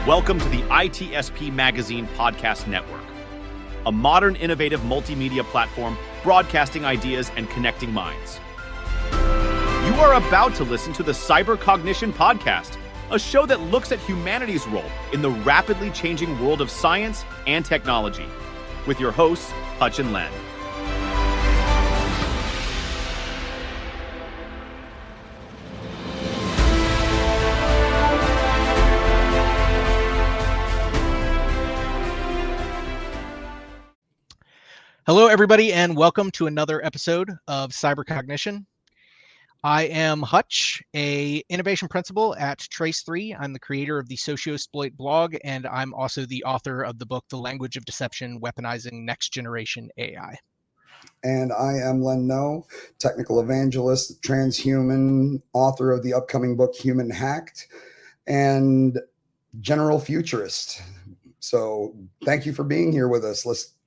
Welcome to the ITSP Magazine Podcast Network, a modern, innovative multimedia platform broadcasting ideas and connecting minds. You are about to listen to the Cognition Podcast, a show that looks at humanity's role in the rapidly changing world of science and technology, with your hosts, Hutch and Len. Hello, everybody, and welcome to another episode of Cognition. I am Hutch, a innovation principal at Trace3. I'm the creator of the Sociosploit blog, and I'm also the author of the book, The Language of Deception, Weaponizing Next Generation AI. And I am Len No, technical evangelist, transhuman, author of the upcoming book, Human Hacked, and general futurist. So thank you for being here with us.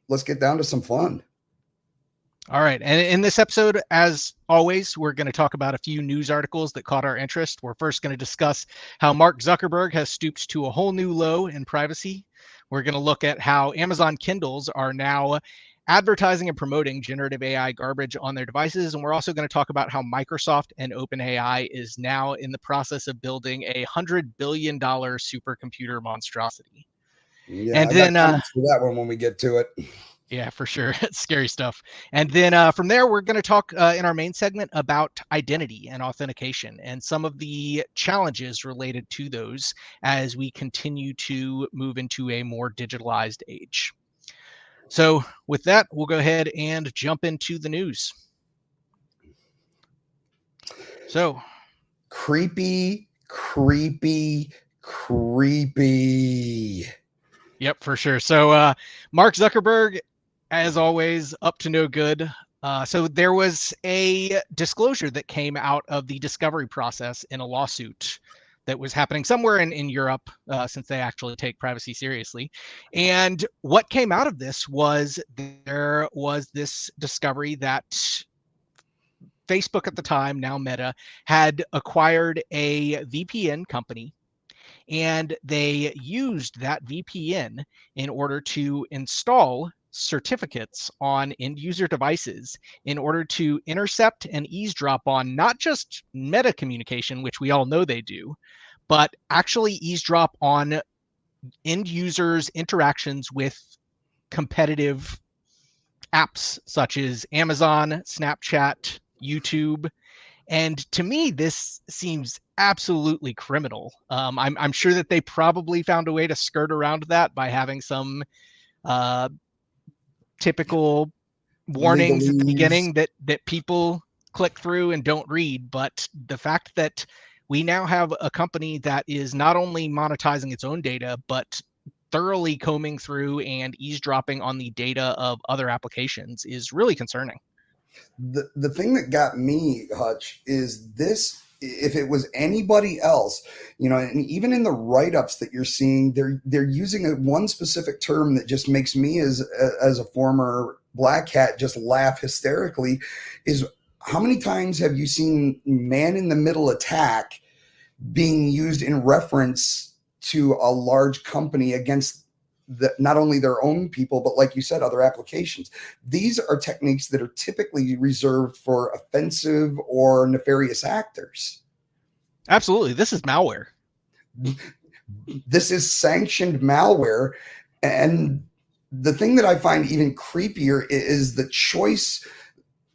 Let's get down to some fun. All right. And in this episode, as always, we're going to talk about a few news articles that caught our interest. We're first going to discuss how Mark Zuckerberg has stooped to a whole new low in privacy. We're going to look at how Amazon Kindles are now advertising and promoting generative AI garbage on their devices. And we're also going to talk about how Microsoft and OpenAI is now in the process of building a $100 billion supercomputer monstrosity. Yeah, and then for that one when we get to it. Yeah, for sure. It's scary stuff. And then from there, we're going to talk in our main segment about identity and authentication and some of the challenges related to those as we continue to move into a more digitalized age. So with that, we'll go ahead and jump into the news. So creepy. Yep, for sure. So Mark Zuckerberg, as always, up to no good. So there was a disclosure that came out of the discovery process in a lawsuit that was happening somewhere in Europe, since they actually take privacy seriously. And what came out of this was there was this discovery that Facebook at the time, now Meta, had acquired a VPN company, and they used that VPN in order to install certificates on end user devices in order to intercept and eavesdrop on not just meta communication, which we all know they do, but actually eavesdrop on end users' interactions with competitive apps such as Amazon, Snapchat, YouTube. And to me, this seems absolutely criminal. I'm sure that they probably found a way to skirt around that by having some typical warnings at the beginning that people click through and don't read. But the fact that we now have a company that is not only monetizing its own data, but thoroughly combing through and eavesdropping on the data of other applications is really concerning. The thing that got me, Hutch, is this. If it was anybody else, and even in the write-ups that you're seeing, they're using one specific term that just makes me as a former black hat just laugh hysterically, is how many times have you seen man-in-the-middle attack being used in reference to a large company against not only their own people, but like you said, other applications. These are techniques that are typically reserved for offensive or nefarious actors. Absolutely. This is malware. This is sanctioned malware. And the thing that I find even creepier is the choice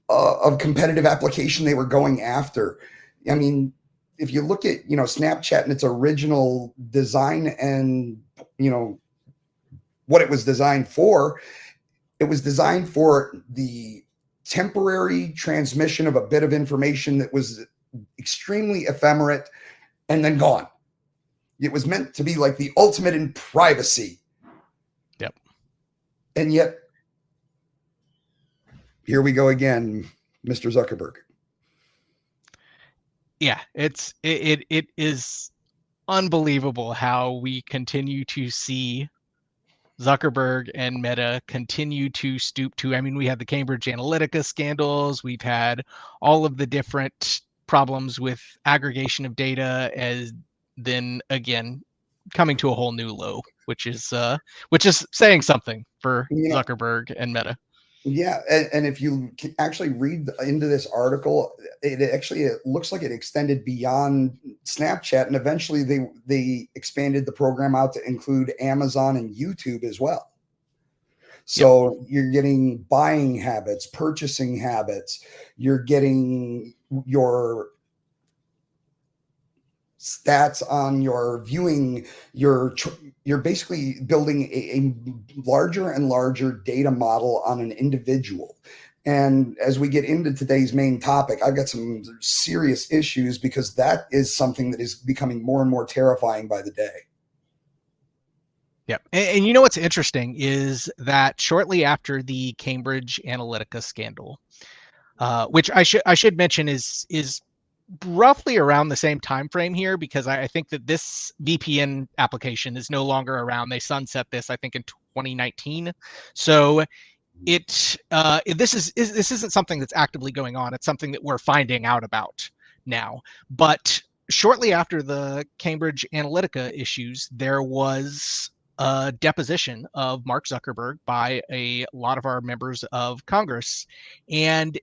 of competitive application they were going after. I mean, if you look at, Snapchat and its original design and, what it was designed for, it was designed for the temporary transmission of a bit of information that was extremely ephemerate and then gone. It was meant to be like the ultimate in privacy. Yep. And yet, here we go again, Mr. Zuckerberg. Yeah, it is unbelievable how we continue to see Zuckerberg and Meta continue to stoop to, we had the Cambridge Analytica scandals. We've had all of the different problems with aggregation of data, as then again, coming to a whole new low, which is saying something for Zuckerberg and Meta. Yeah, and if you actually read into this article, it looks like it extended beyond Snapchat, and eventually they expanded the program out to include Amazon and YouTube as well. So you're getting buying habits, purchasing habits, you're getting your stats on your viewing, you're basically building a larger and larger data model on an individual. And as we get into today's main topic, I've got some serious issues because that is something that is becoming more and more terrifying by the day. Yeah. And you know what's interesting is that shortly after the Cambridge Analytica scandal, which I should mention is roughly around the same time frame here, because I think that this VPN application is no longer around. They sunset this, I think, in 2019. So this isn't something that's actively going on. It's something that we're finding out about now. But shortly after the Cambridge Analytica issues, there was a deposition of Mark Zuckerberg by a lot of our members of Congress. And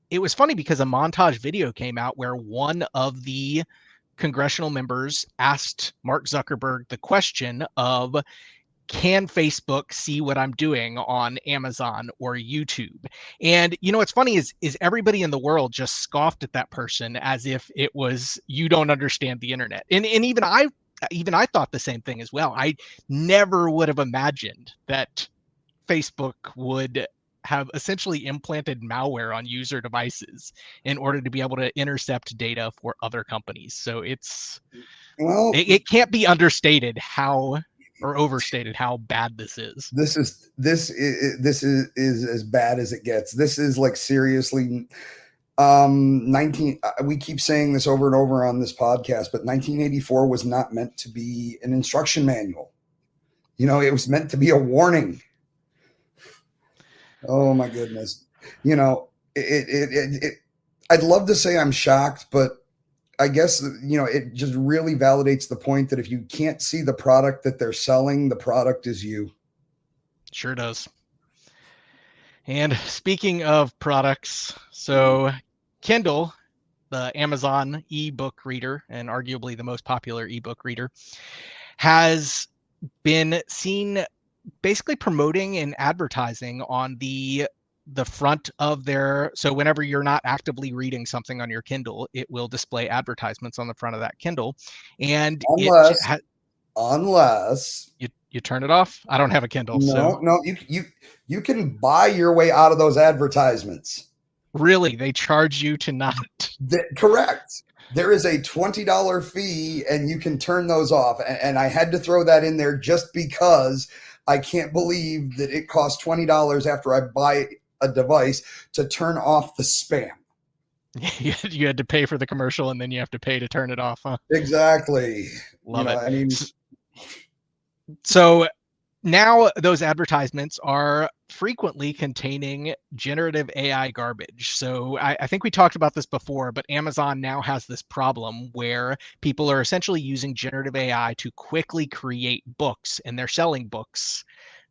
it was funny because a montage video came out where one of the congressional members asked Mark Zuckerberg the question of, can Facebook see what I'm doing on Amazon or YouTube? And you know what's funny is everybody in the world just scoffed at that person as if it was, you don't understand the internet. And even I thought the same thing as well. I never would have imagined that Facebook would have essentially implanted malware on user devices in order to be able to intercept data for other companies. So it can't be understated or overstated how bad this is. This is as bad as it gets. This is like seriously 19 we keep saying this over and over on this podcast, but 1984 was not meant to be an instruction manual. It was meant to be a warning. Oh my goodness. I'd love to say I'm shocked, but I guess, it just really validates the point that if you can't see the product that they're selling, the product is you. Sure does. And speaking of products, so Kindle, the Amazon ebook reader and arguably the most popular ebook reader, has been seen basically promoting and advertising on the front of so whenever you're not actively reading something on your Kindle, it will display advertisements on the front of that Kindle. And unless you turn it off. I don't have a Kindle. No, you can buy your way out of those advertisements. Really? They charge you to not? Correct. There is a $20 fee and you can turn those off. And I had to throw that in there just because I can't believe that it costs $20 after I buy a device to turn off the spam. You had to pay for the commercial and then you have to pay to turn it off, huh? Exactly. Love it. So now those advertisements are frequently containing generative AI garbage. So I think we talked about this before, but Amazon now has this problem where people are essentially using generative AI to quickly create books, and they're selling books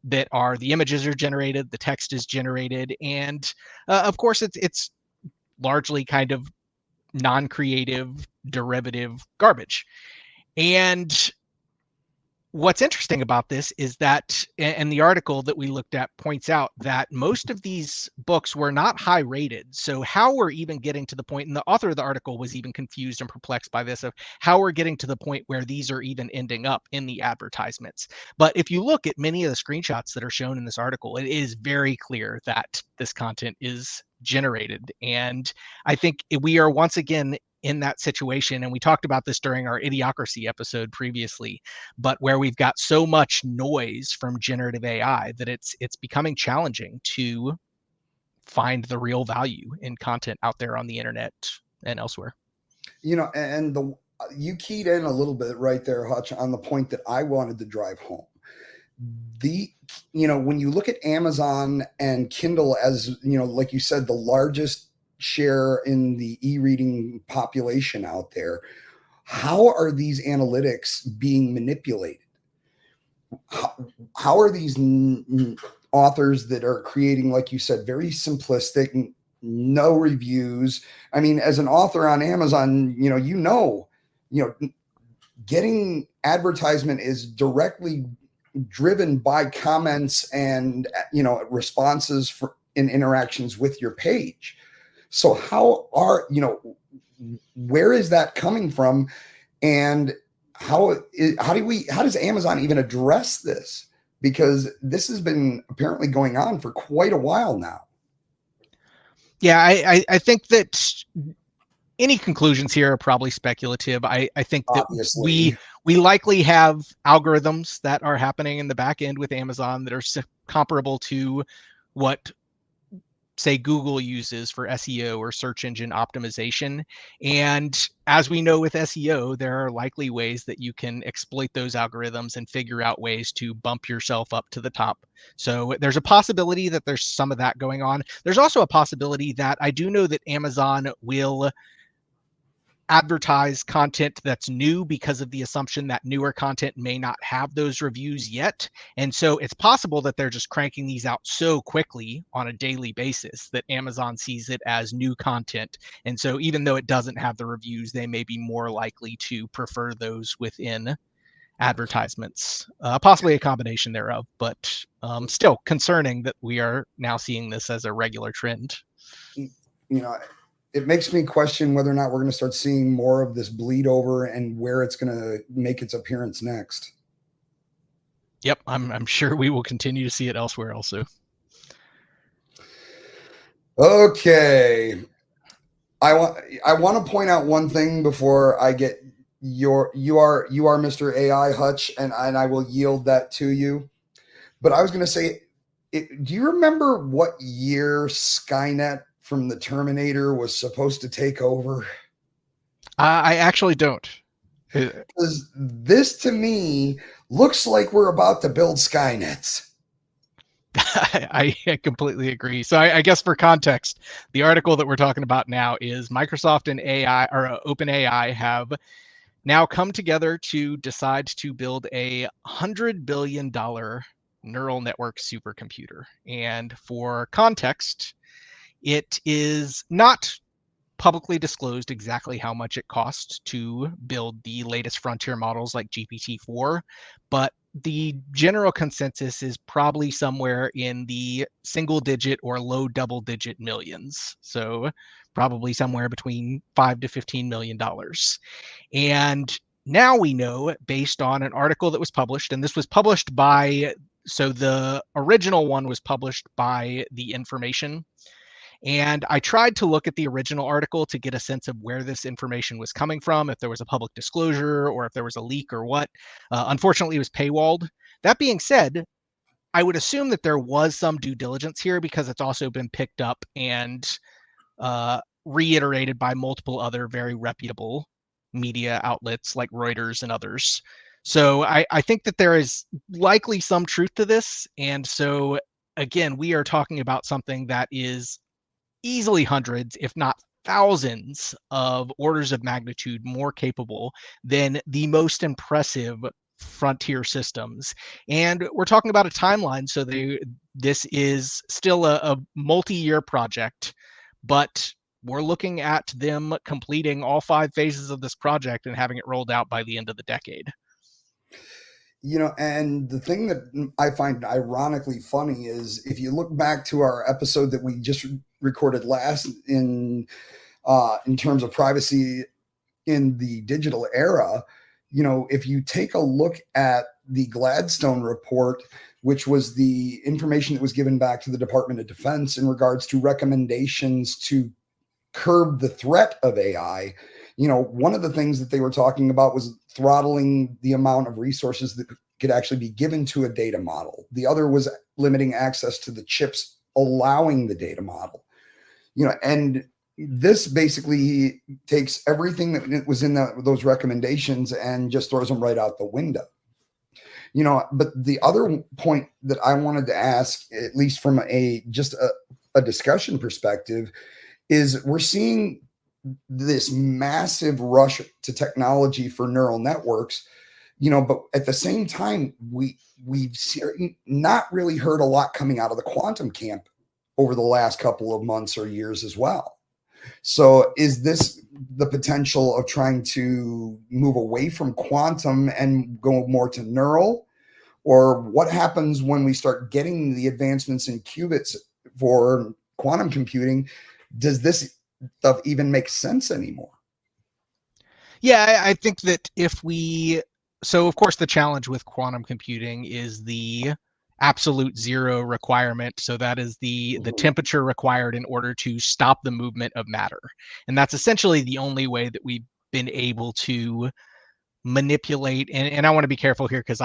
that are, the images are generated, the text is generated, and of course it's largely kind of non-creative, derivative garbage. And what's interesting about this is that, and the article that we looked at points out that most of these books were not high rated. So how we're even getting to the point, and the author of the article was even confused and perplexed by this, of how we're getting to the point where these are even ending up in the advertisements. But if you look at many of the screenshots that are shown in this article, it is very clear that this content is generated. And I think we are once again in that situation, and we talked about this during our Idiocracy episode previously, but where we've got so much noise from generative AI that it's becoming challenging to find the real value in content out there on the internet and elsewhere. And you keyed in a little bit right there, Hutch, on the point that I wanted to drive home. When you look at Amazon and Kindle as, like you said, the largest share in the e-reading population out there, how are these analytics being manipulated? How are these authors that are creating, like you said, very simplistic, no reviews? I mean, as an author on Amazon, getting advertisement is directly driven by comments and responses in interactions with your page. So where is that coming from, and how does Amazon even address this? Because this has been apparently going on for quite a while now. Yeah, I think that any conclusions here are probably speculative. I think that Obviously, we likely have algorithms that are happening in the back end with Amazon that are comparable to what, say, Google uses for SEO or search engine optimization. And as we know with SEO, there are likely ways that you can exploit those algorithms and figure out ways to bump yourself up to the top. So there's a possibility that there's some of that going on. There's also a possibility that I do know that Amazon will advertise content that's new because of the assumption that newer content may not have those reviews yet. And so it's possible that they're just cranking these out so quickly on a daily basis that Amazon sees it as new content. And so even though it doesn't have the reviews, they may be more likely to prefer those within advertisements, possibly a combination thereof, but still concerning that we are now seeing this as a regular trend. It makes me question whether or not we're going to start seeing more of this bleed over and where it's going to make its appearance next. Yep, I'm sure we will continue to see it elsewhere also. Okay. I want to point out one thing before I get you are Mr. AI Hutch, and I will yield that to you. But I was going to say, do you remember what year Skynet from the Terminator was supposed to take over? I actually don't. Because this to me looks like we're about to build Skynets. I completely agree. So I guess for context, the article that we're talking about now is Microsoft and OpenAI have now come together to decide to build a $100 billion neural network supercomputer. And for context, it is not publicly disclosed exactly how much it costs to build the latest frontier models like GPT-4, but the general consensus is probably somewhere in the single digit or low double digit millions. So probably somewhere between $5 to $15 million. And now we know, based on an article that was published, and this was published by, so the original one was published by The Information. And I tried to look at the original article to get a sense of where this information was coming from, if there was a public disclosure or if there was a leak or what. Unfortunately, it was paywalled. That being said, I would assume that there was some due diligence here because it's also been picked up and reiterated by multiple other very reputable media outlets like Reuters and others. So I think that there is likely some truth to this. And so, again, we are talking about something that is easily hundreds, if not thousands, of orders of magnitude more capable than the most impressive frontier systems. And we're talking about a timeline, so this is still a multi-year project, but we're looking at them completing all 5 phases of this project and having it rolled out by the end of the decade. And the thing that I find ironically funny is if you look back to our episode that we just recorded last in terms of privacy in the digital era, if you take a look at the Gladstone report, which was the information that was given back to the Department of Defense in regards to recommendations to curb the threat of AI, one of the things that they were talking about was throttling the amount of resources that could actually be given to a data model. The other was limiting access to the chips allowing the data model. And this basically takes everything that was in those recommendations and just throws them right out the window. But the other point that I wanted to ask, at least from a discussion perspective, is we're seeing this massive rush to technology for neural networks, but at the same time, we've not really heard a lot coming out of the quantum camp over the last couple of months or years as well. So is this the potential of trying to move away from quantum and go more to neural? Or what happens when we start getting the advancements in qubits for quantum computing? Does this stuff even make sense anymore? Yeah, I think that so of course the challenge with quantum computing is the absolute zero requirement. So that is the temperature required in order to stop the movement of matter. And that's essentially the only way that we've been able to manipulate. And I want to be careful here because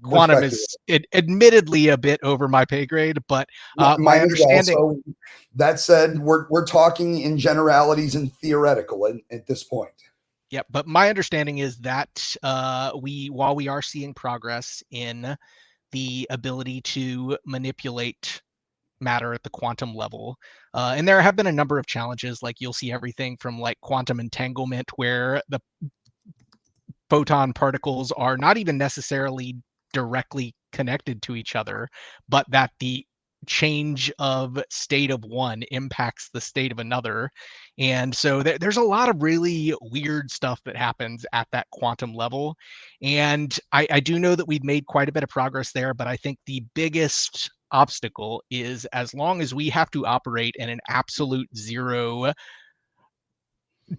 quantum is admittedly a bit over my pay grade, but my understanding. Well. So that said, we're talking in generalities and theoretical at this point. Yeah, but my understanding is that while we are seeing progress in the ability to manipulate matter at the quantum level, and there have been a number of challenges, like you'll see everything from like quantum entanglement, where the photon particles are not even necessarily directly connected to each other, but that the change of state of one impacts the state of another. And so there's a lot of really weird stuff that happens at that quantum level. And I do know that we've made quite a bit of progress there, but I think the biggest obstacle is as long as we have to operate in an absolute zero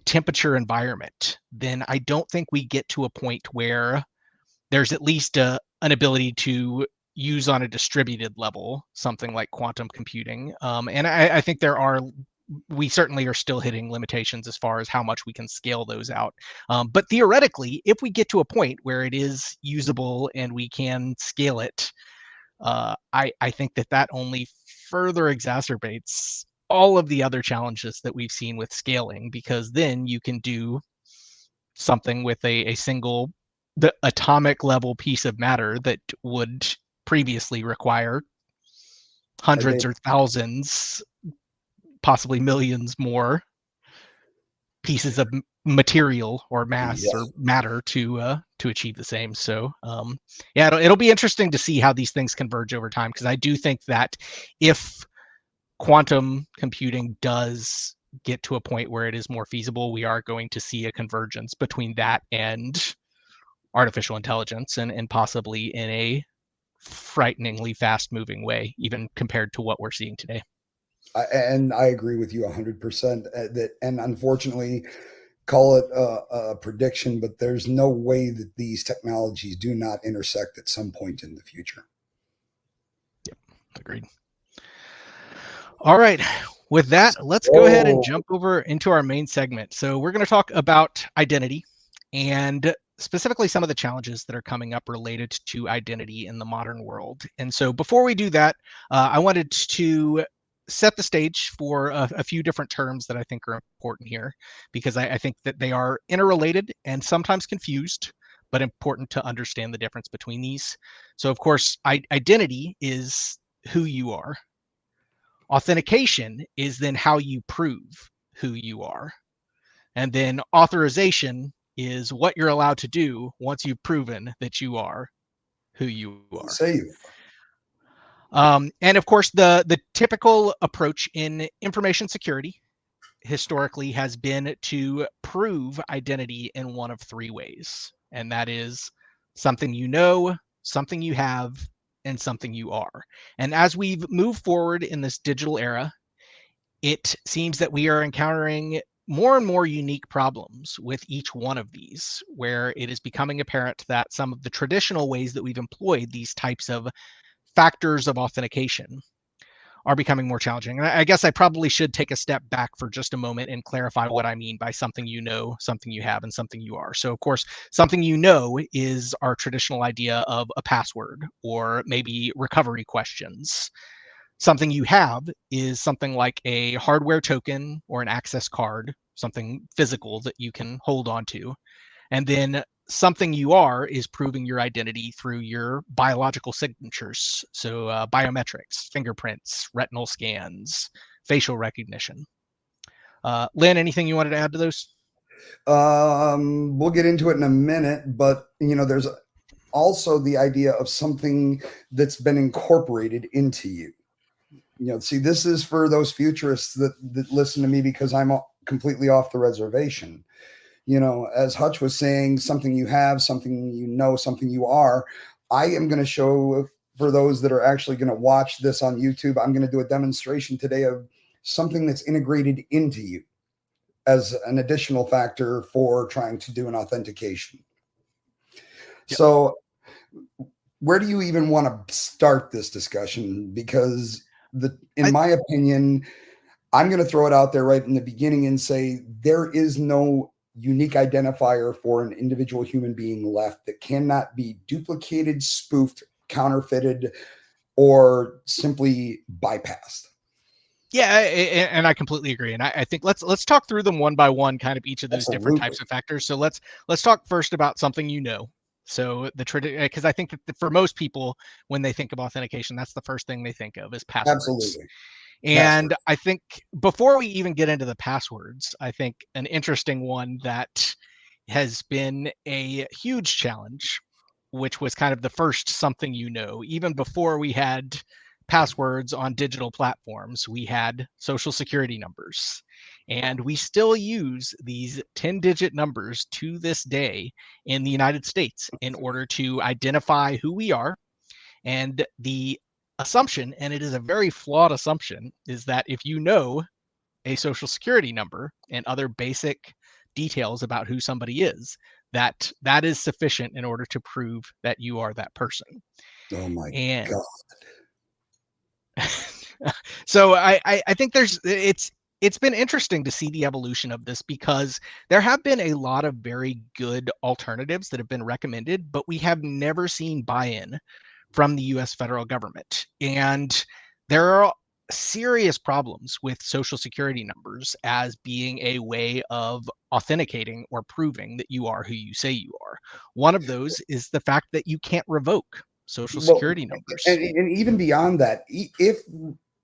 temperature environment, then I don't think we get to a point where there's at least an ability to use on a distributed level something like quantum computing. And I think we certainly are still hitting limitations as far as how much we can scale those out. But theoretically, if we get to a point where it is usable and we can scale it, I think that only further exacerbates all of the other challenges that we've seen with scaling, because then you can do something with a single the atomic level piece of matter that would previously require hundreds or thousands, possibly millions more pieces of material or mass or matter to achieve the same. So yeah, it'll be interesting to see how these things converge over time, because I do think that if quantum computing does get to a point where it is more feasible, we are going to see a convergence between that and artificial intelligence, and possibly in a frighteningly fast moving way, even compared to what we're seeing today. And I agree with you 100% that, and unfortunately, call it a prediction, but there's no way that these technologies do not intersect at some point in the future. Yep, agreed. All right. With that, let's go ahead and jump over into our main segment. So we're going to talk about identity, and specifically some of the challenges that are coming up related to identity in the modern world. And so before we do that, I wanted to set the stage for a few different terms that I think are important here, because I think that they are interrelated and sometimes confused, but important to understand the difference between these. So of course, identity is who you are. Authentication is then how you prove who you are. And then authorization is what you're allowed to do once you've proven that you are who you are. Say you. And of course, the typical approach in information security historically has been to prove identity in one of three ways. And that is something you know, something you have, and something you are. And as we've moved forward in this digital era, it seems that we are encountering more and more unique problems with each one of these, where it is becoming apparent that some of the traditional ways that we've employed these types of factors of authentication are becoming more challenging. And I guess I probably should take a step back for just a moment and clarify what I mean by something you know, something you have, and something you are. So of course, something you know is our traditional idea of a password or maybe recovery questions. Something you have is something like a hardware token or an access card, something physical that you can hold on to. And then something you are is proving your identity through your biological signatures. So biometrics, fingerprints, retinal scans, facial recognition. Lynn, anything you wanted to add to those? We'll get into it in a minute, but there's also the idea of something that's been incorporated into you. See, this is for those futurists that listen to me because I'm completely off the reservation. As Hutch was saying, something you have, something something you are. I am going to show, for those that are actually going to watch this on YouTube, I'm going to do a demonstration today of something that's integrated into you as an additional factor for trying to do an authentication. Yep. So where do you even want to start this discussion? Because in my opinion, I'm going to throw it out there right in the beginning and say there is no unique identifier for an individual human being left that cannot be duplicated, spoofed, counterfeited, or simply bypassed. Yeah, and I completely agree. And I think let's talk through them one by one, kind of each of those different types of factors. So let's talk first about something So because I think that for most people, when they think of authentication, that's the first thing they think of is passwords. Absolutely. And I think before we even get into the passwords, I think an interesting one that has been a huge challenge, which was kind of the first something even before we had passwords on digital platforms, we had social security numbers. And we still use these 10-digit numbers to this day in the United States in order to identify who we are. And the assumption, and it is a very flawed assumption, is that if you know a social security number and other basic details about who somebody is, that is sufficient in order to prove that you are that person. Oh my God. So I think it's been interesting to see the evolution of this, because there have been a lot of very good alternatives that have been recommended, but we have never seen buy-in from the US federal government. And there are serious problems with social security numbers as being a way of authenticating or proving that you are who you say you are. One of those is the fact that you can't revoke social security numbers. And even beyond that,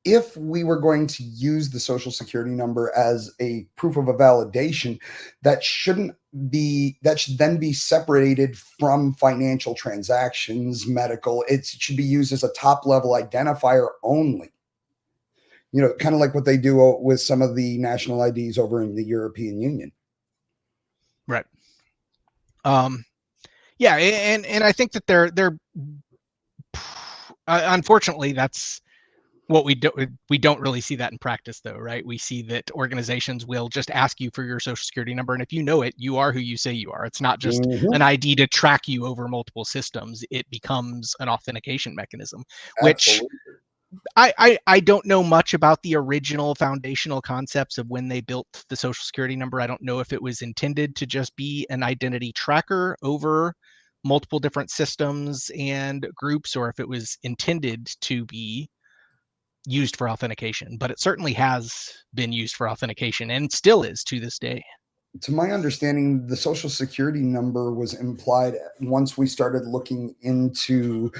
if we were going to use the social security number as a proof of a validation, that should then be separated from financial transactions, medical. It should be used as a top level identifier only. Kind of like what they do with some of the national IDs over in the European Union. Right. Yeah, and I think that they're unfortunately, that's what we don't really see that in practice, though, right? We see that organizations will just ask you for your social security number, and if you know it, you are who you say you are. It's not just an ID to track you over multiple systems. It becomes an authentication mechanism, which I don't know much about the original foundational concepts of when they built the social security number. I don't know if it was intended to just be an identity tracker over multiple different systems and groups, or if it was intended to be used for authentication, but it certainly has been used for authentication and still is to this day. To my understanding, the social security number was implied once we started looking into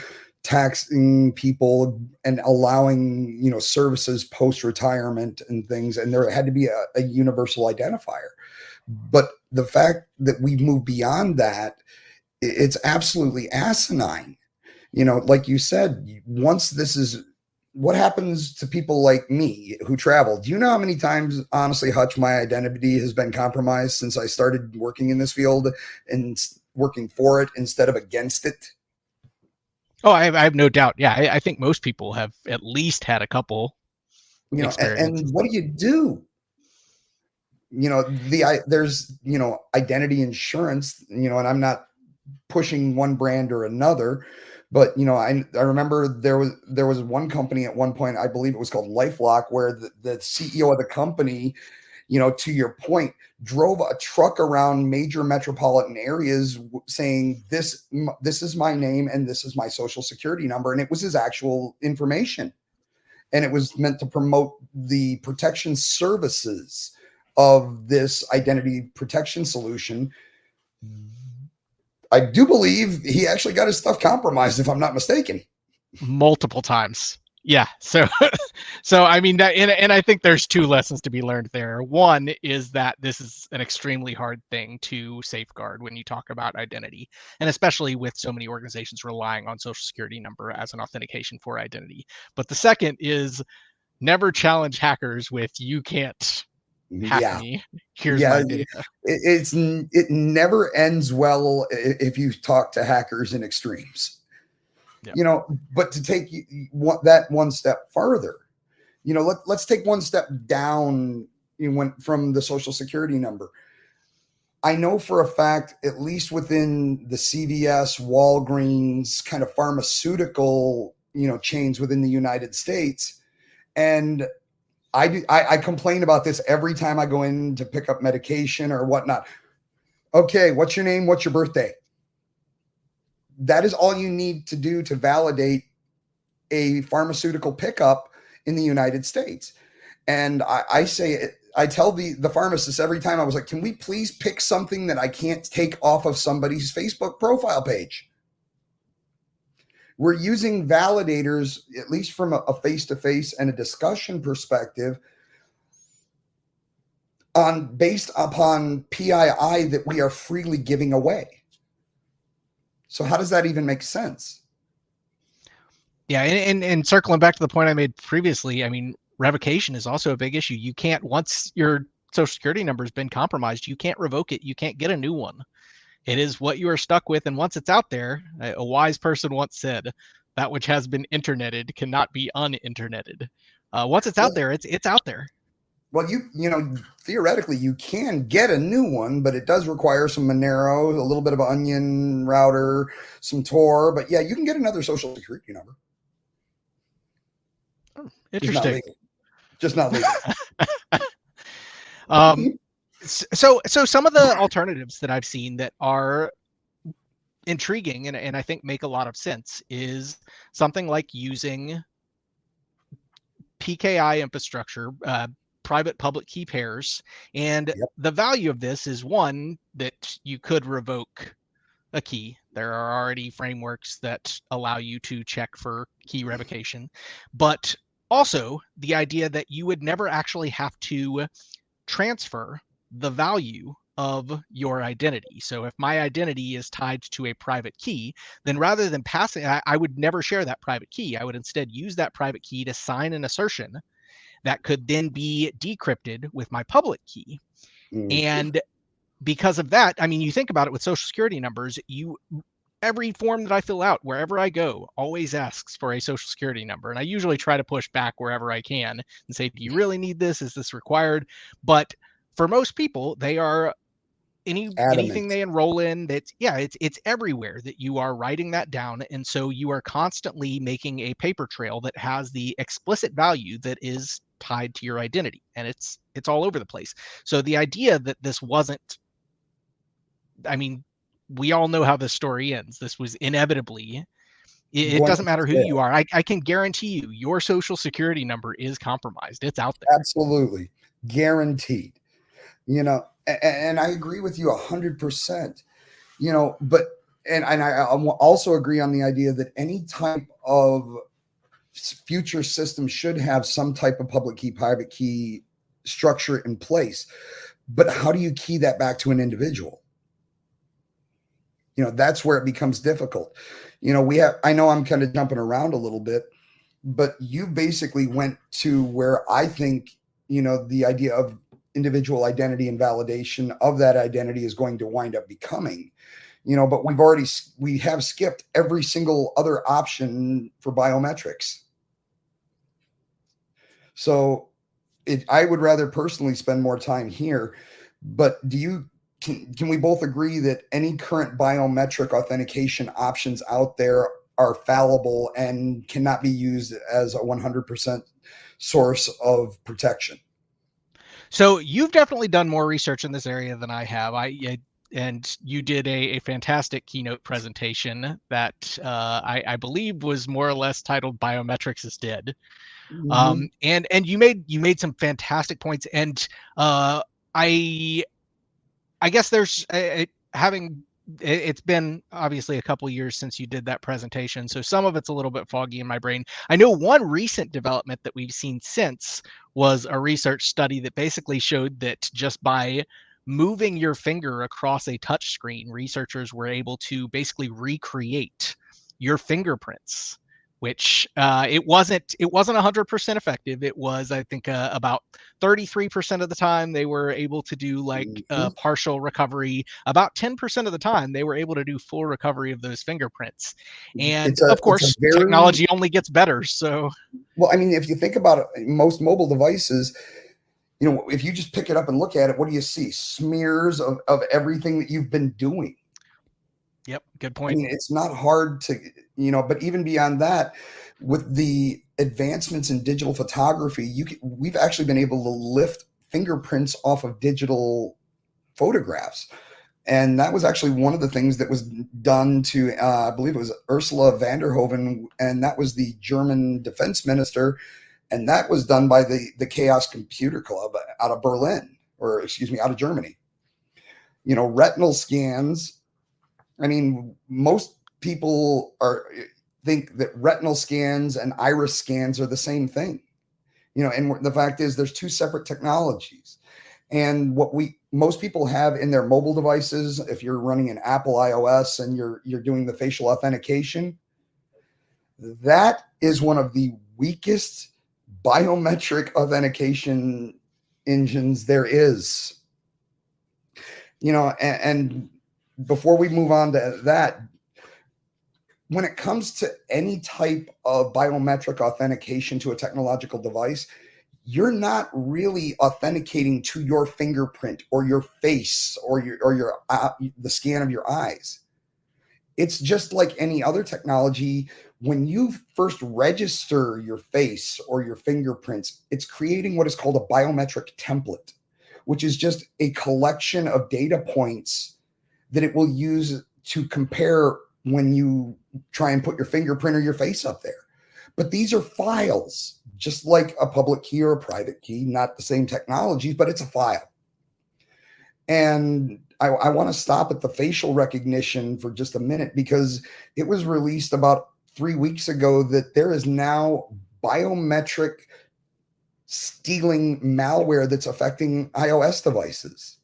taxing people and allowing, services post-retirement and things, and there had to be a universal identifier. But the fact that we've moved beyond that, it's absolutely asinine. Like you said, once this is, what happens to people like me who travel? Do you know how many times, honestly, Hutch, my identity has been compromised since I started working in this field and working for it instead of against it? Oh, I have no doubt. Yeah, I think most people have at least had a couple experiences. And what do? There's, identity insurance, and I'm not pushing one brand or another, but I remember there was one company at one point, I believe it was called LifeLock, where the CEO of the company, to your point, drove a truck around major metropolitan areas saying this is my name and this is my social security number, and it was his actual information, and it was meant to promote the protection services of this identity protection solution. I do believe he actually got his stuff compromised, if I'm not mistaken. Multiple times. Yeah. So, so I mean that, and I think there's two lessons to be learned there. One is that this is an extremely hard thing to safeguard when you talk about identity, and especially with so many organizations relying on social security number as an authentication for identity. But the second is never challenge hackers with "you can't hack Yeah. me. Here's Yeah. my data." It never ends well if you talk to hackers in extremes. Yeah. But to take that one step farther, let's take one step down. Went from the social security number. I know for a fact, at least within the CVS, Walgreens kind of pharmaceutical, chains within the United States. And I complain about this every time I go in to pick up medication or whatnot. Okay, what's your name? What's your birthday? That is all you need to do to validate a pharmaceutical pickup in the United States. And I tell the pharmacist every time, I was like, can we please pick something that I can't take off of somebody's Facebook profile page? We're using validators, at least from a face-to-face and a discussion perspective, based upon PII that we are freely giving away. So how does that even make sense? Yeah, and circling back to the point I made previously, I mean, revocation is also a big issue. You can't, once your social security number has been compromised, you can't revoke it. You can't get a new one. It is what you are stuck with. And once it's out there, a wise person once said, that which has been interneted cannot be uninterneted. Once it's out there, it's out there. Well, theoretically, you can get a new one, but it does require some Monero, a little bit of Onion router, some Tor. But yeah, you can get another social security number. Oh, interesting. Just not legal. So some of the alternatives that I've seen that are intriguing and I think make a lot of sense is something like using PKI infrastructure, private public key pairs. And Yep. The value of this is, one, that you could revoke a key. There are already frameworks that allow you to check for key revocation, but also the idea that you would never actually have to transfer the value of your identity. So if my identity is tied to a private key, then rather than passing, I would never share that private key. I would instead use that private key to sign an assertion that could then be decrypted with my public key. And because of that, I mean, you think about it with social security numbers, every form that I fill out, wherever I go, always asks for a social security number. And I usually try to push back wherever I can and say, do you really need this? Is this required? But for most people, they are anything they enroll in, it's everywhere that you are writing that down. And so you are constantly making a paper trail that has the explicit value that is tied to your identity. And it's all over the place. So the idea that this wasn't, I mean, we all know how this story ends. This was inevitably, it doesn't matter who you are. I can guarantee you your social security number is compromised. It's out there. Absolutely. Guaranteed. And I agree with you 100%, but I also agree on the idea that any type of future system should have some type of public key, private key structure in place. But how do you key that back to an individual? That's where it becomes difficult. I know I'm kind of jumping around a little bit, but you basically went to where I think, the idea of individual identity and validation of that identity is going to wind up becoming, but we have skipped every single other option for biometrics. So I would rather personally spend more time here, but can we both agree that any current biometric authentication options out there are fallible and cannot be used as a 100% source of protection? So you've definitely done more research in this area than I have. And you did a fantastic keynote presentation that I believe was more or less titled "Biometrics is Dead." Mm-hmm. And you made some fantastic points. And I guess there's having it's been obviously a couple years since you did that presentation, so some of it's a little bit foggy in my brain. I know one recent development that we've seen since was a research study that basically showed that just by moving your finger across a touch screen, researchers were able to basically recreate your fingerprints, which it wasn't 100% effective. It was, I think, about 33% of the time they were able to do like partial recovery. About 10% of the time they were able to do full recovery of those fingerprints. And of course, technology only gets better. So, well, I mean, if you think about it, most mobile devices, you know, if you just pick it up and look at it, what do you see? Smears of everything that you've been doing. Yep, good point. I mean, it's not hard to, you know, but even beyond that, with the advancements in digital photography, we've actually been able to lift fingerprints off of digital photographs. And that was actually one of the things that was done to, I believe it was Ursula von der Hoven, and that was the German defense minister. And that was done by the Chaos Computer Club out of Berlin, or excuse me, out of Germany. You know, retinal scans. I mean, most people think that retinal scans and iris scans are the same thing, you know, and the fact is there's two separate technologies. And what most people have in their mobile devices, if you're running an Apple iOS and you're doing the facial authentication, that is one of the weakest biometric authentication engines there is. You know, and before we move on to that, when it comes to any type of biometric authentication to a technological device, you're not really authenticating to your fingerprint or your face or the scan of your eyes. It's just like any other technology. When you first register your face or your fingerprints, it's creating what is called a biometric template, which is just a collection of data points that it will use to compare when you try and put your fingerprint or your face up there. But these are files, just like a public key or a private key, not the same technology, but it's a file. And I want to stop at the facial recognition for just a minute, because it was released about 3 weeks ago that there is now biometric stealing malware that's affecting iOS devices.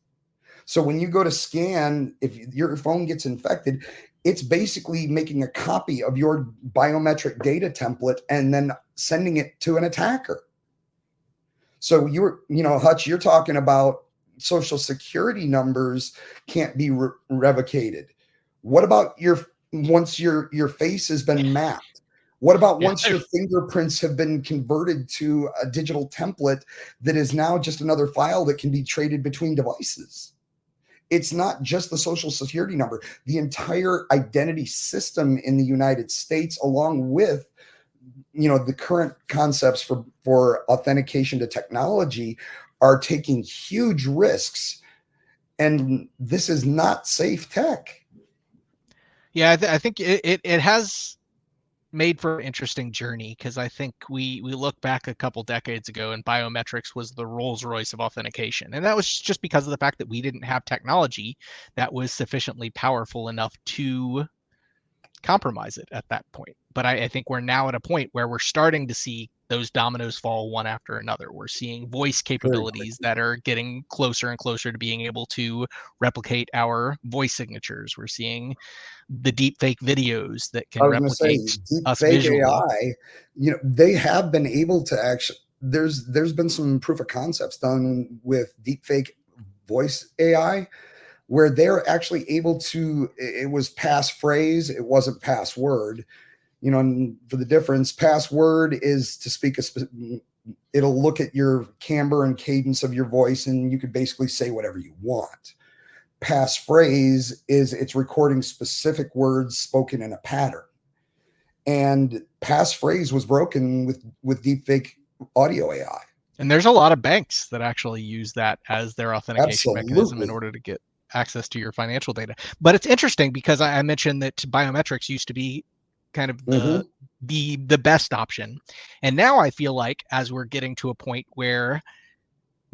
So when you go to scan, if your phone gets infected, it's basically making a copy of your biometric data template and then sending it to an attacker. So Hutch, you're talking about social security numbers can't be revocated. What about once your face has been mapped? What about once your fingerprints have been converted to a digital template that is now just another file that can be traded between devices? It's not just the social security number. The entire identity system in the United States, along with, you know, the current concepts for authentication to technology, are taking huge risks. And this is not safe tech. Yeah, I think it has made for an interesting journey, because I think we look back a couple decades ago and biometrics was the Rolls Royce of authentication. And that was just because of the fact that we didn't have technology that was sufficiently powerful enough to compromise it at that point. But I think we're now at a point where we're starting to see those dominoes fall one after another. We're seeing voice capabilities that are getting closer and closer to being able to replicate our voice signatures. We're seeing the deep fake videos that can replicate us visually. AI, you know, they have been able to actually, there's been some proof of concepts done with deep fake voice AI where they're actually able to, it was passphrase, it wasn't password. You know, and for the difference, password is to speak it'll look at your timbre and cadence of your voice, and you could basically say whatever you want. Passphrase is it's recording specific words spoken in a pattern. And passphrase was broken with deepfake audio AI. And there's a lot of banks that actually use that as their authentication mechanism in order to get access to your financial data. But it's interesting because I mentioned that biometrics used to be kind of the best option. And now I feel like as we're getting to a point where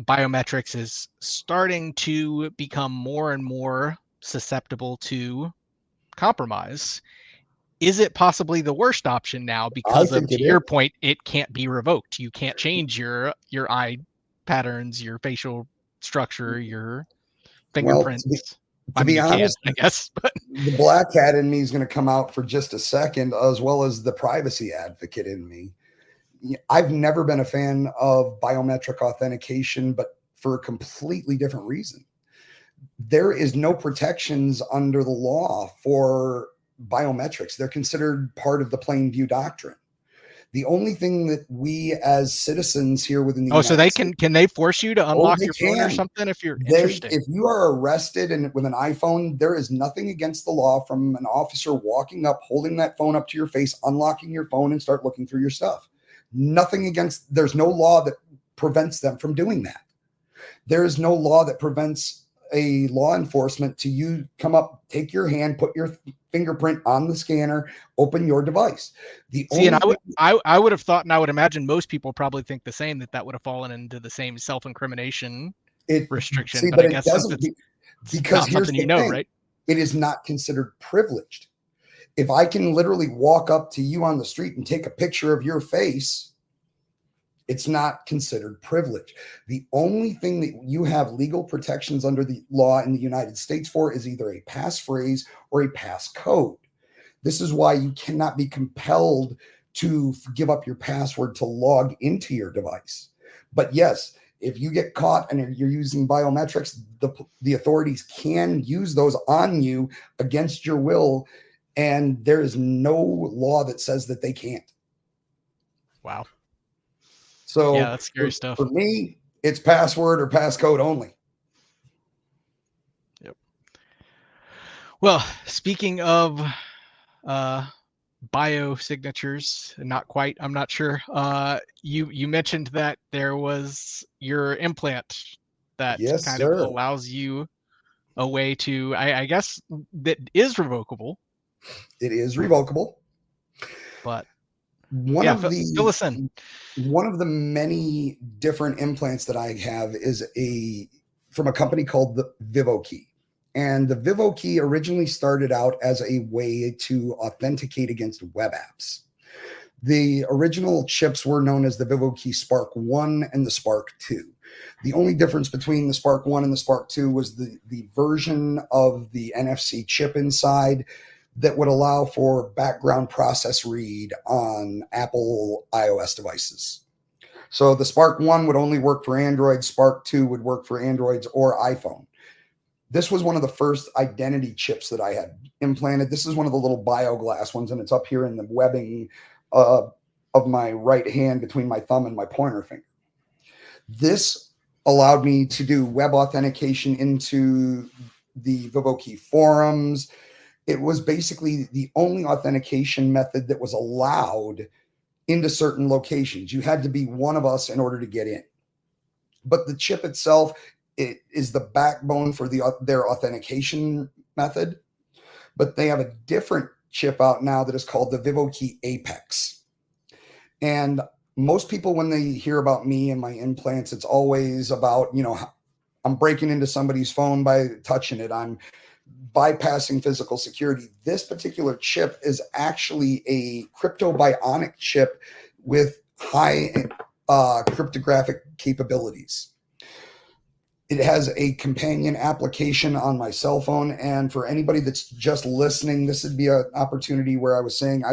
biometrics is starting to become more and more susceptible to compromise. Is it possibly the worst option now I because of, think to it your is. point, it can't be revoked? You can't change your eye patterns, your facial structure, your Well, fingerprints. to I mean, be you can, honest, I guess, but the black hat in me is going to come out for just a second, as well as the privacy advocate in me. I've never been a fan of biometric authentication, but for a completely different reason. There is no protections under the law for biometrics. They're considered part of the plain view doctrine. The only thing that we as citizens here within the so United they States, can they force you to oh, unlock they your phone or can. something if you're They, interesting? if you are arrested and with an iPhone, there is nothing against the law from an officer walking up, holding that phone up to your face, unlocking your phone, and start looking through your stuff. Nothing against. There's no law that prevents them from doing that. There is no law that prevents a law enforcement to you come up, take your hand, put your fingerprint on the scanner, open your device. The See, and only I would have thought, and I would imagine most people probably think the same, that would have fallen into the same self-incrimination restriction. But but I it guess since doesn't, it's because not here's something you the know, thing. right? It is not considered privileged. If I can literally walk up to you on the street and take a picture of your face, it's not considered privilege. The only thing that you have legal protections under the law in the United States for is either a passphrase or a passcode. This is why you cannot be compelled to give up your password to log into your device. But yes, if you get caught and you're using biometrics, the authorities can use those on you against your will, and there is no law that says that they can't. Wow. So Yeah, that's scary stuff. For me, it's password or passcode only. Yep. Well, speaking of biosignatures, not quite, I'm not sure. You mentioned that there was your implant that Yes, kind sir. of allows you a way to, I guess, that is revocable. It is revocable. But One yeah, of fill us in. One of the many different implants that I have is from a company called the VivoKey. And the VivoKey originally started out as a way to authenticate against web apps. The original chips were known as the VivoKey Spark 1 and the Spark 2. The only difference between the Spark 1 and the Spark 2 was the version of the NFC chip inside that would allow for background process read on Apple iOS devices. So the Spark 1 would only work for Android, Spark 2 would work for Androids or iPhone. This was one of the first identity chips that I had implanted. This is one of the little BioGlass ones, and it's up here in the webbing of my right hand between my thumb and my pointer finger. This allowed me to do web authentication into the VivoKey forums. It was basically the only authentication method that was allowed into certain locations. You had to be one of us in order to get in. But the chip itself, it is the backbone for their authentication method. But they have a different chip out now that is called the VivoKey Apex. And most people, when they hear about me and my implants, it's always about, I'm breaking into somebody's phone by touching it. I'm bypassing physical security. This particular chip is actually a cryptobionic chip with high cryptographic capabilities. It has a companion application on my cell phone. And for anybody that's just listening, this would be an opportunity where I was saying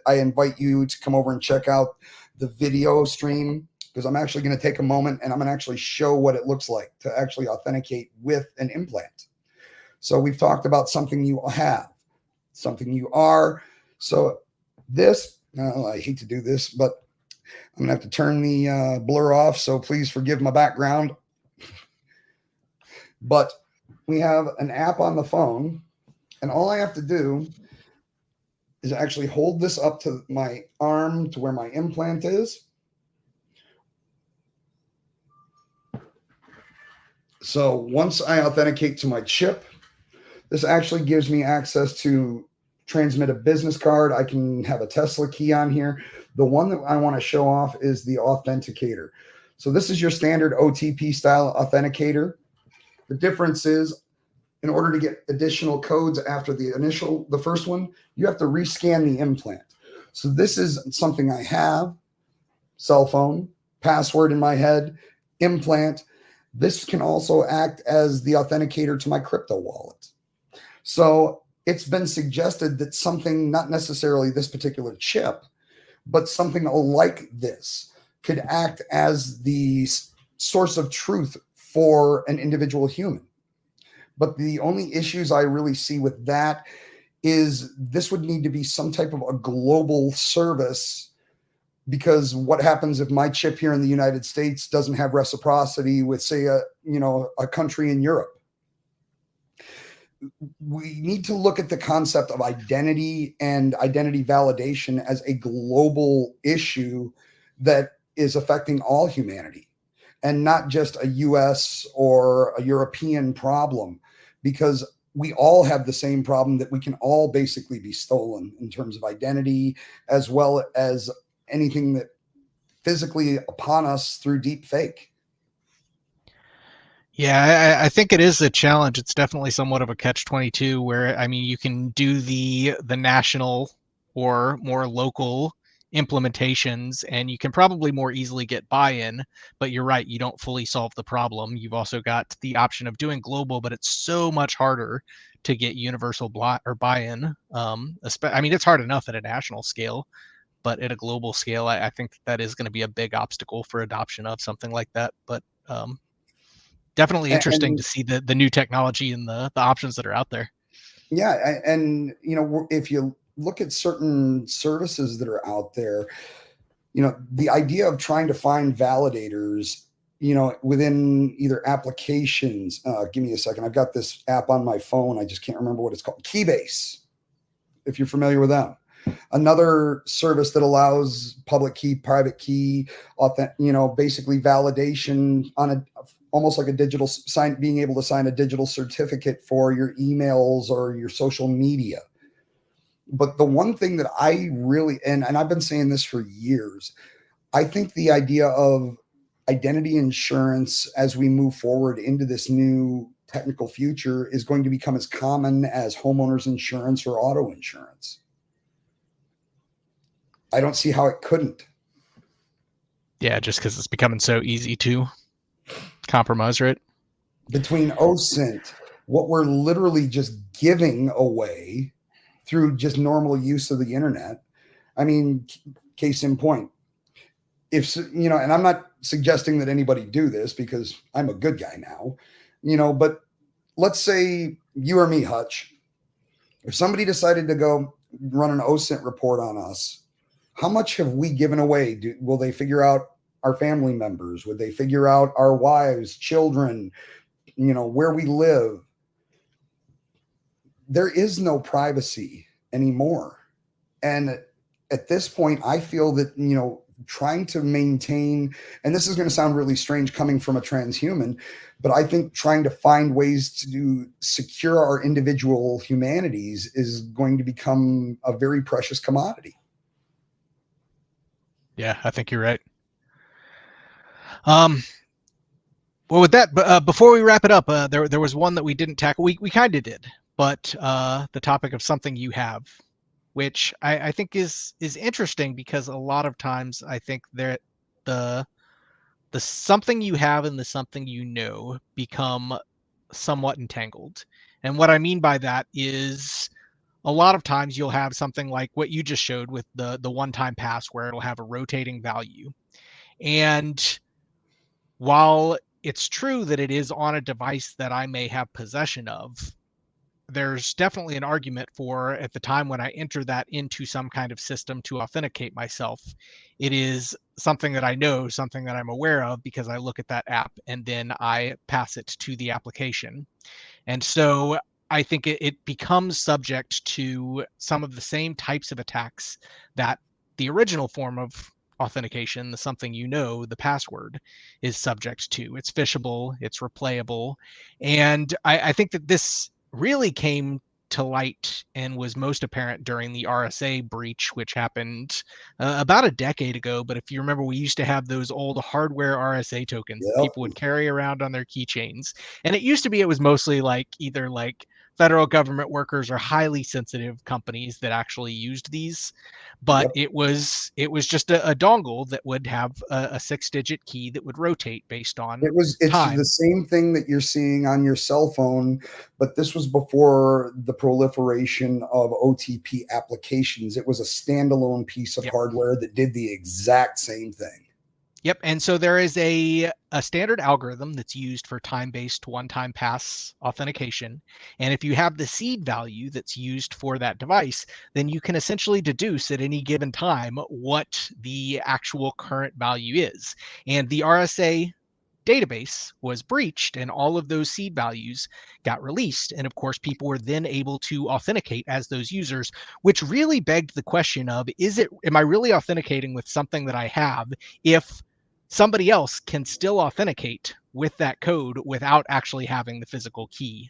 I invite you to come over and check out the video stream, because I'm actually going to take a moment and I'm going to actually show what it looks like to actually authenticate with an implant. So we've talked about something you have, something you are. So this, I hate to do this, but I'm going to have to turn the blur off. So please forgive my background. But we have an app on the phone, and all I have to do is actually hold this up to my arm to where my implant is. So once I authenticate to my chip, this actually gives me access to transmit a business card. I can have a Tesla key on here. The one that I want to show off is the authenticator. So this is your standard OTP style authenticator. The difference is in order to get additional codes after the first one, you have to rescan the implant. So this is something I have, cell phone, password in my head, implant. This can also act as the authenticator to my crypto wallet. So it's been suggested that something, not necessarily this particular chip, but something like this could act as the source of truth for an individual human. But the only issues I really see with that is this would need to be some type of a global service, because what happens if my chip here in the United States doesn't have reciprocity with, say, a country in Europe? We need to look at the concept of identity and identity validation as a global issue that is affecting all humanity, and not just a US or a European problem, because we all have the same problem that we can all basically be stolen in terms of identity, as well as anything that physically upon us through deep fake. Yeah, I think it is a challenge. It's definitely somewhat of a catch-22 where, I mean, you can do the national or more local implementations, and you can probably more easily get buy-in, but you're right, you don't fully solve the problem. You've also got the option of doing global, but it's so much harder to get universal buy-in. I mean, it's hard enough at a national scale, but at a global scale, I think that is going to be a big obstacle for adoption of something like that. But definitely interesting to see the new technology and the options that are out there. Yeah, and if you look at certain services that are out there, the idea of trying to find validators, within either applications. Give me a second. I've got this app on my phone. I just can't remember what it's called. Keybase, if you're familiar with them. Another service that allows public key, private key, basically validation on almost like a digital sign, being able to sign a digital certificate for your emails or your social media. But the one thing that I really, and I've been saying this for years, I think the idea of identity insurance as we move forward into this new technical future is going to become as common as homeowners insurance or auto insurance. I don't see how it couldn't. Yeah, just because it's becoming so easy to compromise, right? Between OSINT, what we're literally just giving away through just normal use of the internet. I mean, case in point, and I'm not suggesting that anybody do this because I'm a good guy now, but let's say you or me, Hutch, if somebody decided to go run an OSINT report on us, how much have we given away? Will they figure out our family members? Would they figure out our wives, children, where we live? There is no privacy anymore. And at this point, I feel that, trying to maintain, and this is going to sound really strange coming from a transhuman, but I think trying to find ways to secure our individual humanities is going to become a very precious commodity. Yeah, I think you're right. Well, with that, before we wrap it up, there was one that we didn't tackle. We kind of did, but the topic of something you have, which I think is interesting, because a lot of times I think that the something you have and the something become somewhat entangled. And what I mean by that is, a lot of times you'll have something like what you just showed with the one-time pass, where it'll have a rotating value. And while it's true that it is on a device that I may have possession of, there's definitely an argument for, at the time when I enter that into some kind of system to authenticate myself, it is something that I know, something that I'm aware of, because I look at that app and then I pass it to the application. And so I think it becomes subject to some of the same types of attacks that the original form of authentication, the something the password, is subject to. It's phishable, it's replayable. And I think that this really came to light and was most apparent during the RSA breach, which happened about a decade ago. But if you remember, we used to have those old hardware RSA tokens that Yep. people would carry around on their keychains. And it used to be, it was mostly like either like federal government workers or highly sensitive companies that actually used these. But Yep. it was just a dongle that would have a 6-digit key that would rotate based on It's time. the same thing that you're seeing on your cell phone, but this was before the proliferation of OTP applications. It was a standalone piece of Yep. hardware that did the exact same thing. Yep. And so there is a standard algorithm that's used for time-based one-time pass authentication. And if you have the seed value that's used for that device, then you can essentially deduce at any given time what the actual current value is. And the RSA database was breached and all of those seed values got released. And of course, people were then able to authenticate as those users, which really begged the question of, am I really authenticating with something that I have if somebody else can still authenticate with that code without actually having the physical key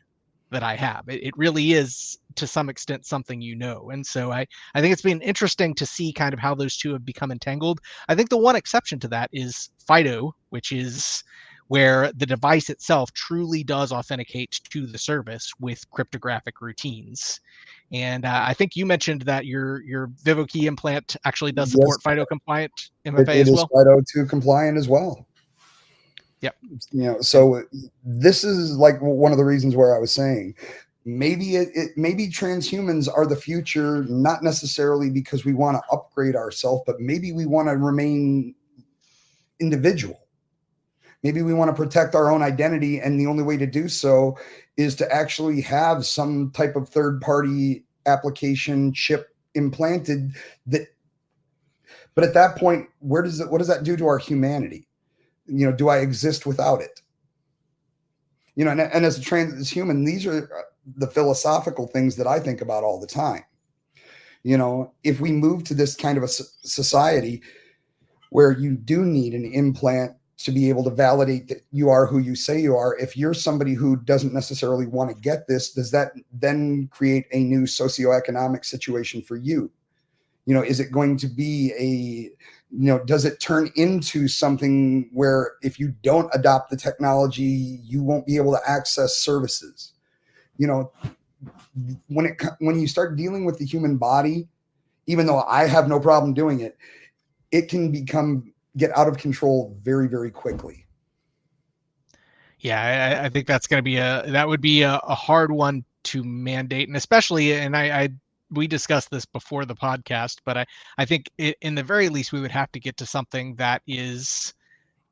that I have? It really is, to some extent, something you know. And so I think it's been interesting to see kind of how those two have become entangled. I think the one exception to that is FIDO, which is where the device itself truly does authenticate to the service with cryptographic routines. And I think you mentioned that your VivoKey implant actually does support Yes, FIDO compliant MFA it as is well. FIDO 2 compliant as well. Yep. So this is like one of the reasons where I was saying maybe maybe transhumans are the future, not necessarily because we want to upgrade ourselves, but maybe we want to remain individual. Maybe we want to protect our own identity, and the only way to do so is to actually have some type of third-party application chip implanted. But at that point, what does that do to our humanity? Do I exist without it? And as a transhuman, these are the philosophical things that I think about all the time. If we move to this kind of a society where you do need an implant to be able to validate that you are who you say you are, if you're somebody who doesn't necessarily want to get this, does that then create a new socioeconomic situation for you? Is it going to be does it turn into something where if you don't adopt the technology, you won't be able to access services? When you start dealing with the human body, even though I have no problem doing it, it can get out of control very, very quickly. Yeah, I think that's going to be that would be a hard one to mandate, and especially, and we discussed this before the podcast, but I think in the very least we would have to get to something that is,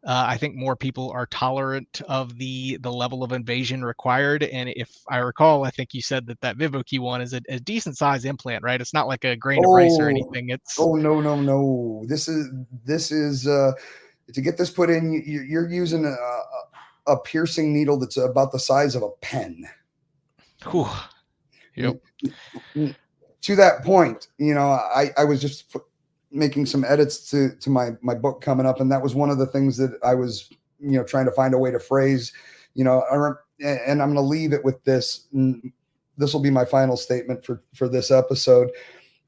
I think more people are tolerant of the level of invasion required. And if I recall, I think you said that VivoKey one is a decent size implant, right? It's not like a grain of rice or anything. It's no. This is to get this put in, you're using a piercing needle that's about the size of a pen. Whew. Yep. To that point, I was just making some edits to my book coming up, and that was one of the things that I was trying to find a way to phrase, and I'm going to leave it with this. This will be my final statement for this episode.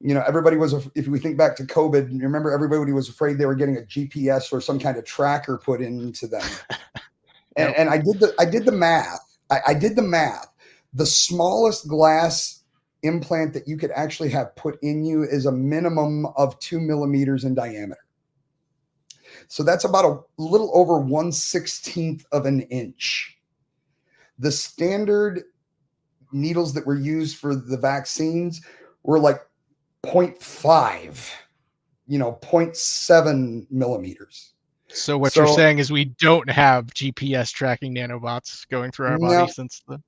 Everybody was, if we think back to COVID, remember everybody was afraid they were getting a GPS or some kind of tracker put into them. And I did the math. I did the math. The smallest glass implant that you could actually have put in you is a minimum of 2 millimeters in diameter. So that's about a little over 1/16 of an inch. The standard needles that were used for the vaccines were like 0.5, 0.7 millimeters. So what you're saying is we don't have GPS tracking nanobots going through our body since the...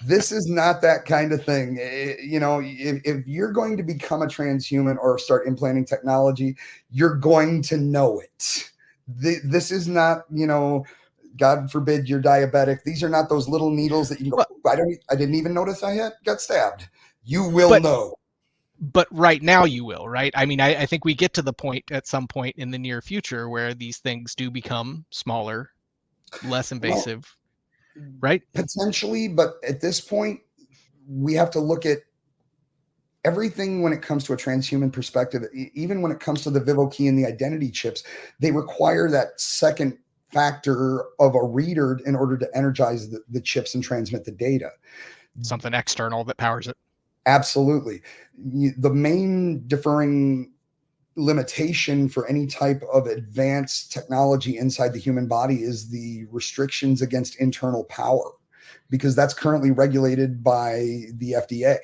This is not that kind of thing. If you're going to become a transhuman or start implanting technology, you're going to know it. This is not, God forbid you're diabetic. These are not those little needles that you go, I didn't even notice I got stabbed. You will know. But right now you will, right? I mean, I think we get to the point at some point in the near future where these things do become smaller, less invasive. Right? Potentially, but at this point, we have to look at everything when it comes to a transhuman perspective, even when it comes to the Vivo-key and the identity chips, they require that second factor of a reader in order to energize the chips and transmit the data. Something external that powers it. Absolutely. The main differing limitation for any type of advanced technology inside the human body is the restrictions against internal power, because that's currently regulated by the FDA.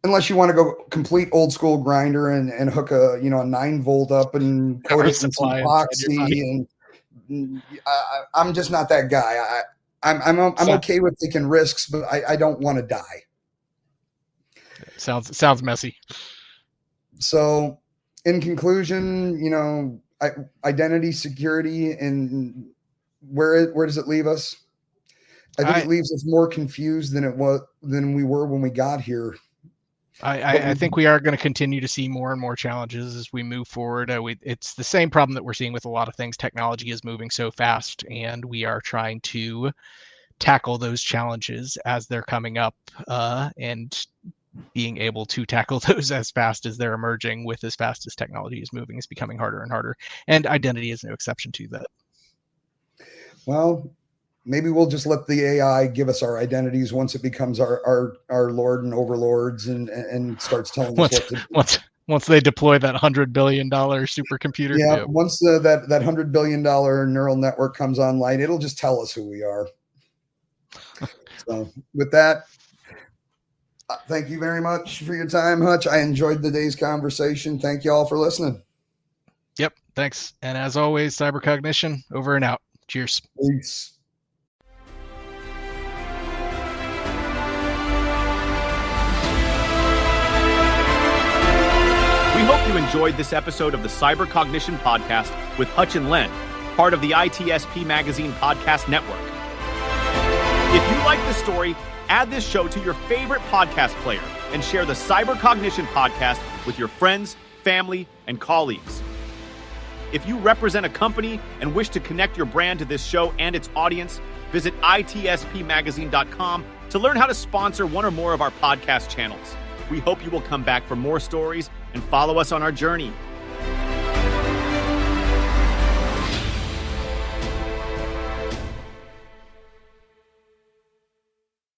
Unless you want to go complete old school grinder and hook a 9-volt up and coat it in some epoxy, and I'm just not that guy. I'm okay with taking risks, but I don't want to die. Sounds messy. So, in conclusion, identity security, and where does it leave us? I think it leaves us more confused than we were when we got here. I think we are going to continue to see more and more challenges as we move forward. It's the same problem that we're seeing with a lot of things. Technology is moving so fast, and we are trying to tackle those challenges as they're coming up, and being able to tackle those as fast as they're emerging with as fast as technology is moving is becoming harder and harder. And identity is no exception to that. Well, maybe we'll just let the AI give us our identities once it becomes our lord and overlords and starts telling us what to do. Once they deploy that $100 billion supercomputer. Yeah, once that $100 billion neural network comes online, it'll just tell us who we are. So with that, thank you very much for your time, Hutch. I enjoyed today's conversation. Thank you all for listening. Yep, thanks. And as always, Cybercognition, over and out. Cheers. Peace. We hope you enjoyed this episode of the Cybercognition podcast with Hutch and Len, part of the ITSP Magazine Podcast Network. If you like this story, add this show to your favorite podcast player and share the Cybercognition podcast with your friends, family, and colleagues. If you represent a company and wish to connect your brand to this show and its audience, visit itspmagazine.com to learn how to sponsor one or more of our podcast channels. We hope you will come back for more stories and follow us on our journey.